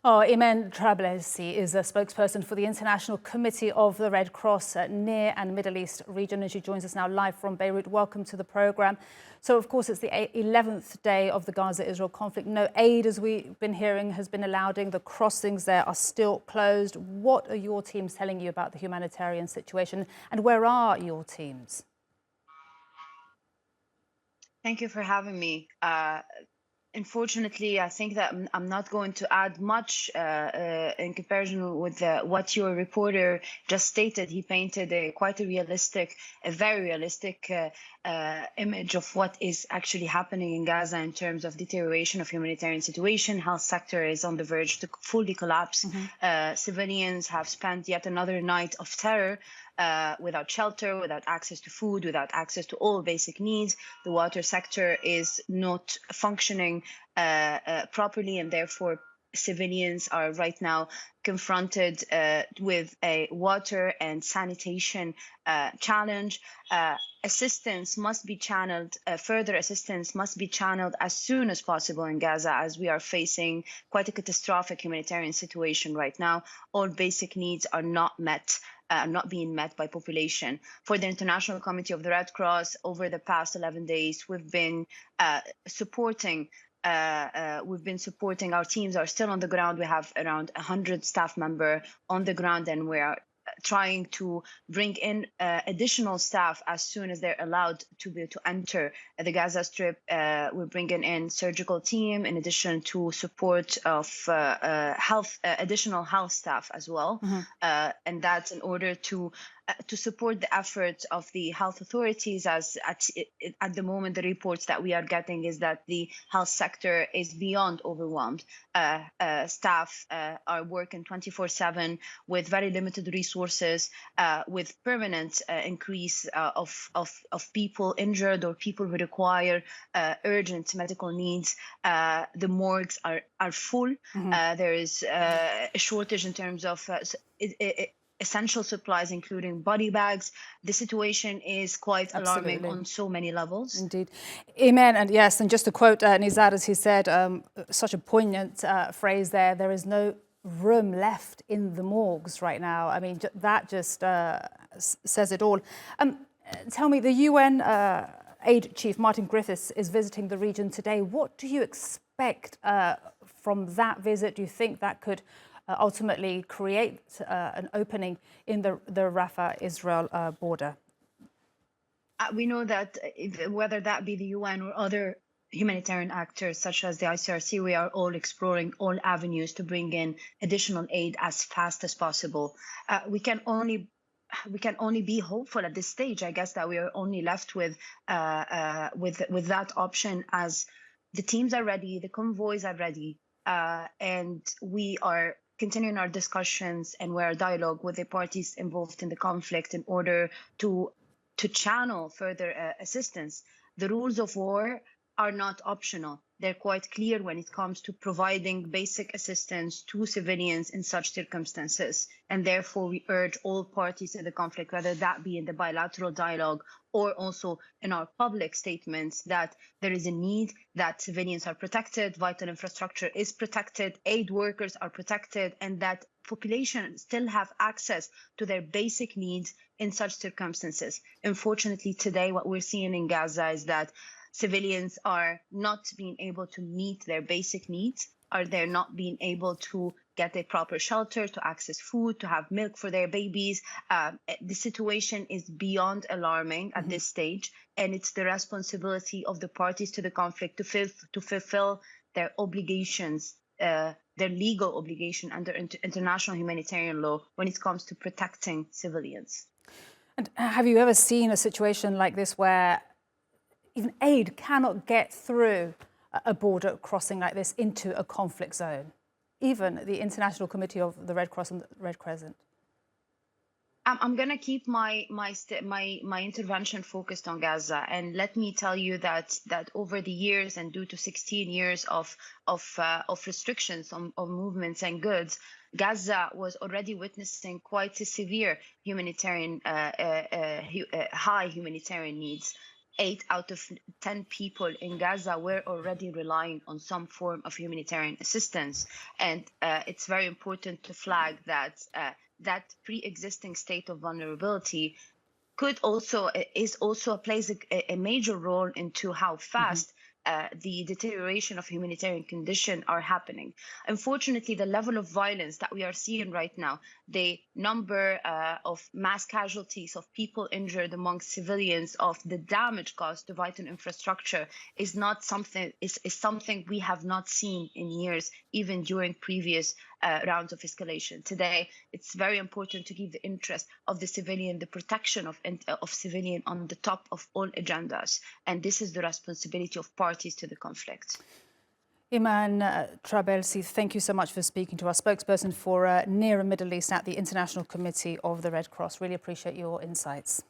Oh, Imene Trabelsi is a spokesperson for the International Committee of the Red Cross Near and Middle East region, and she joins us now live from Beirut. Welcome to the programme. So, of course, it's the 11th day of the Gaza-Israel conflict. No aid, as we've been hearing, has been allowed. The crossings there are still closed. What are your teams telling you about the humanitarian situation, and where are your teams? Thank you for having me. Unfortunately, I think that I'm not going to add much in comparison with what your reporter just stated. He painted a very realistic image of what is actually happening in Gaza in terms of deterioration of humanitarian situation. Health sector is on the verge to fully collapse. Civilians have spent yet another night of terror. Without shelter, without access to food, without access to all basic needs. The water sector is not functioning properly, and therefore civilians are right now confronted with a water and sanitation challenge. Assistance must be channeled, further assistance must be channeled as soon as possible in Gaza, as we are facing quite a catastrophic humanitarian situation right now. All basic needs are not met. Not being met by population. For the International Committee of the Red Cross, over the past 11 days, we've been supporting. Our teams are still on the ground. We have around 100 staff members on the ground, and we are trying to bring in additional staff as soon as they're allowed to enter the Gaza Strip. We're bringing in surgical team in addition to support of additional health staff as well, and that's in order to support the efforts of the health authorities. As at the moment, the reports that we are getting is that the health sector is beyond overwhelmed. Staff are working 24/7 with very limited resources, with permanent increase of people injured or people who require urgent medical needs. The morgues are full. There is a shortage in terms of essential supplies, including body bags. The situation is quite alarming on so many levels. Indeed. Amen. And yes, and just to quote Nizar, as he said, such a poignant phrase there is no room left in the morgues right now. I mean, that just says it all. Tell me, the UN aid chief, Martin Griffiths, is visiting the region today. What do you expect from that visit? Do you think that could ultimately create an opening in the Rafah-Israel border? We know that whether that be the UN or other humanitarian actors such as the ICRC, we are all exploring all avenues to bring in additional aid as fast as possible. We can only be hopeful at this stage. I guess that we are only left with that option, as the teams are ready, the convoys are ready, and we are continuing our discussions and our dialogue with the parties involved in the conflict in order to channel further assistance. The rules of war are not optional. They're quite clear when it comes to providing basic assistance to civilians in such circumstances. And therefore, we urge all parties in the conflict, whether that be in the bilateral dialogue or also in our public statements, that there is a need that civilians are protected, vital infrastructure is protected, aid workers are protected, and that population still have access to their basic needs in such circumstances. Unfortunately, today, what we're seeing in Gaza is that civilians are not being able to meet their basic needs, or they're not being able to get a proper shelter, to access food, to have milk for their babies. The situation is beyond alarming at this stage, and it's the responsibility of the parties to the conflict to fulfill their obligations, their legal obligation under international humanitarian law when it comes to protecting civilians. And have you ever seen a situation like this where even aid cannot get through a border crossing like this into a conflict zone, even the International Committee of the Red Cross and the Red Crescent? I'm going to keep my intervention focused on Gaza, and let me tell you that over the years, and due to 16 years of restrictions on movements and goods, Gaza was already witnessing quite a severe humanitarian high humanitarian needs. 8 out of 10 people in Gaza were already relying on some form of humanitarian assistance. And it's very important to flag that that pre-existing state of vulnerability plays a major role into how fast the deterioration of humanitarian conditions are happening. Unfortunately, the level of violence that we are seeing right now, the number of mass casualties of people injured among civilians, of the damage caused to vital infrastructure is something we have not seen in years, even during previous rounds of escalation. Today, it's very important to keep the interest of the civilian, the protection of civilian on the top of all agendas. And this is the responsibility of parties to the conflict. Imene Trabelsi, thank you so much for speaking to us, spokesperson for Near and Middle East at the International Committee of the Red Cross. Really appreciate your insights.